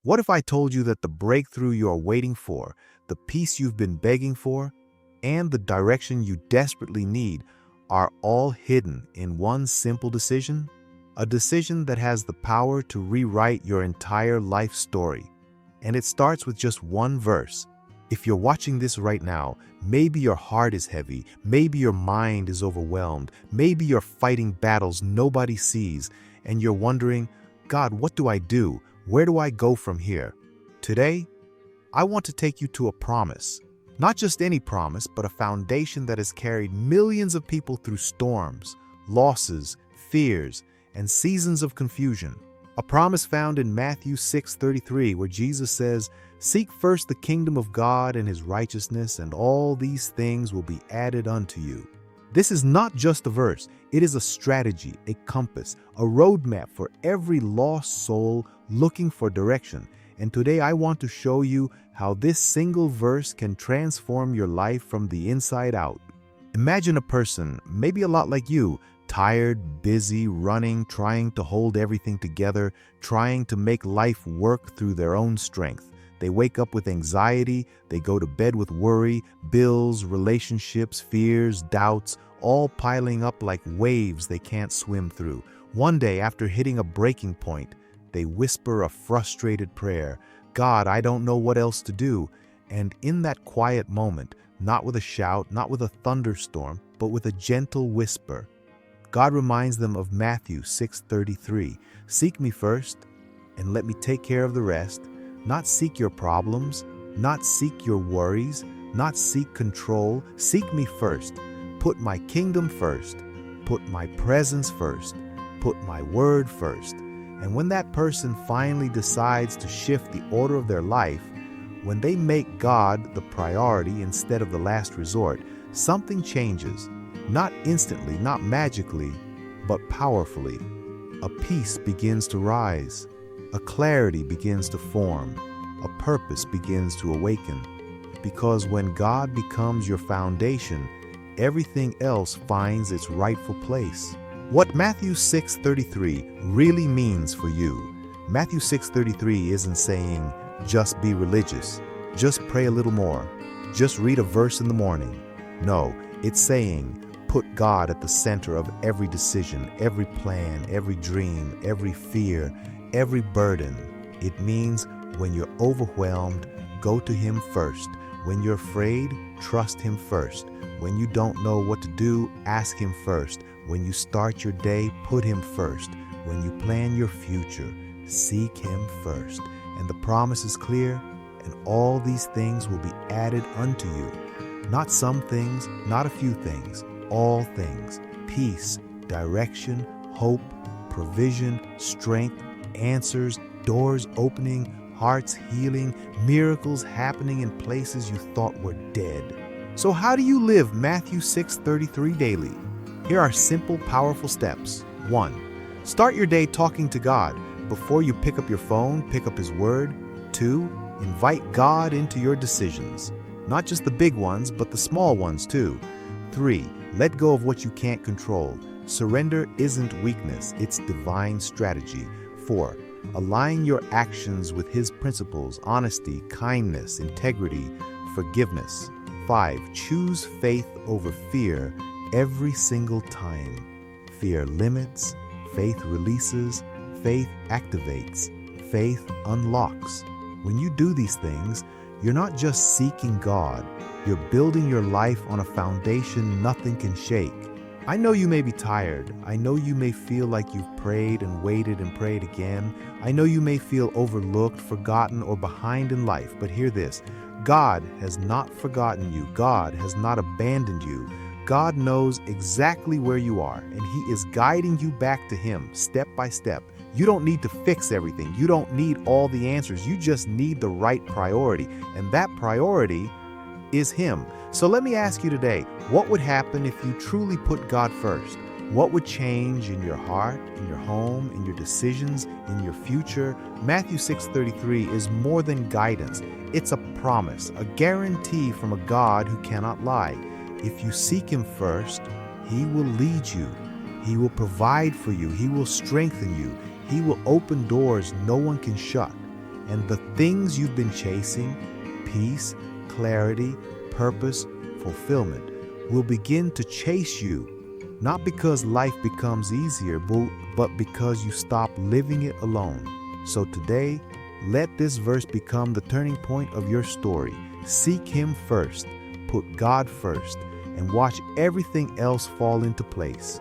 What if I told you that the breakthrough you are waiting for, the peace you've been begging for, and the direction you desperately need are all hidden in one simple decision? A decision that has the power to rewrite your entire life story. And it starts with just one verse. If you're watching this right now, maybe your heart is heavy, maybe your mind is overwhelmed, maybe you're fighting battles nobody sees, and you're wondering, God, what do I do? Where do I go from here? Today, I want to take you to a promise. Not just any promise, but a foundation that has carried millions of people through storms, losses, fears, and seasons of confusion. A promise found in Matthew 6:33, where Jesus says, "Seek first the kingdom of God and his righteousness, and all these things will be added unto you." This is not just a verse, it is a strategy, a compass, a roadmap for every lost soul looking for direction. And today I want to show you how this single verse can transform your life from the inside out. Imagine a person, maybe a lot like you, tired, busy, running, trying to hold everything together, trying to make life work through their own strength. They wake up with anxiety, they go to bed with worry, bills, relationships, fears, doubts, all piling up like waves they can't swim through. One day, after hitting a breaking point, they whisper a frustrated prayer, "God, I don't know what else to do." And in that quiet moment, not with a shout, not with a thunderstorm, but with a gentle whisper, God reminds them of Matthew 6:33. "Seek me first, and let me take care of the rest." Not seek your problems, not seek your worries, not seek control. Seek me first. Put my kingdom first. Put my presence first. Put my word first. And when that person finally decides to shift the order of their life, when they make God the priority instead of the last resort, something changes. Not instantly, not magically, but powerfully. A peace begins to rise. A clarity begins to form. A purpose begins to awaken. Because when God becomes your foundation, everything else finds its rightful place. What Matthew 6:33 really means for you. Matthew 6:33 isn't saying, just be religious, just pray a little more, just read a verse in the morning. No, it's saying, put God at the center of every decision, every plan, every dream, every fear, every burden. It means when you're overwhelmed, go to Him first. When you're afraid, trust Him first. When you don't know what to do, ask Him first. When you start your day, put Him first. When you plan your future, seek Him first. And the promise is clear, and all these things will be added unto you. Not some things, not a few things, all things. Peace, direction, hope, provision, strength, answers, doors opening, hearts healing, miracles happening in places you thought were dead. So how do you live Matthew 6:33 daily? Here are simple, powerful steps. 1. Start your day talking to God. Before you pick up your phone, pick up His Word. 2. Invite God into your decisions. Not just the big ones, but the small ones too. 3. Let go of what you can't control. Surrender isn't weakness, it's divine strategy. 4. Align your actions with His principles: honesty, kindness, integrity, forgiveness. 5. Choose faith over fear every single time. Fear limits, faith releases, faith activates, faith unlocks. When you do these things, you're not just seeking God, you're building your life on a foundation nothing can shake. I know you may be tired. I know you may feel like you've prayed and waited and prayed again. I know you may feel overlooked, forgotten, or behind in life. But hear this, God has not forgotten you. God has not abandoned you. God knows exactly where you are, and He is guiding you back to Him step by step. You don't need to fix everything. You don't need all the answers. You just need the right priority, and that priority is Him. So let me ask you today, what would happen if you truly put God first? What would change in your heart, in your home, in your decisions, in your future? Matthew 6:33 is more than guidance. It's a promise, a guarantee from a God who cannot lie. If you seek Him first, He will lead you. He will provide for you. He will strengthen you. He will open doors no one can shut. And the things you've been chasing, peace, clarity, purpose, fulfillment, will begin to chase you, not because life becomes easier, but because you stop living it alone. So today, let this verse become the turning point of your story. Seek Him first, put God first, and watch everything else fall into place.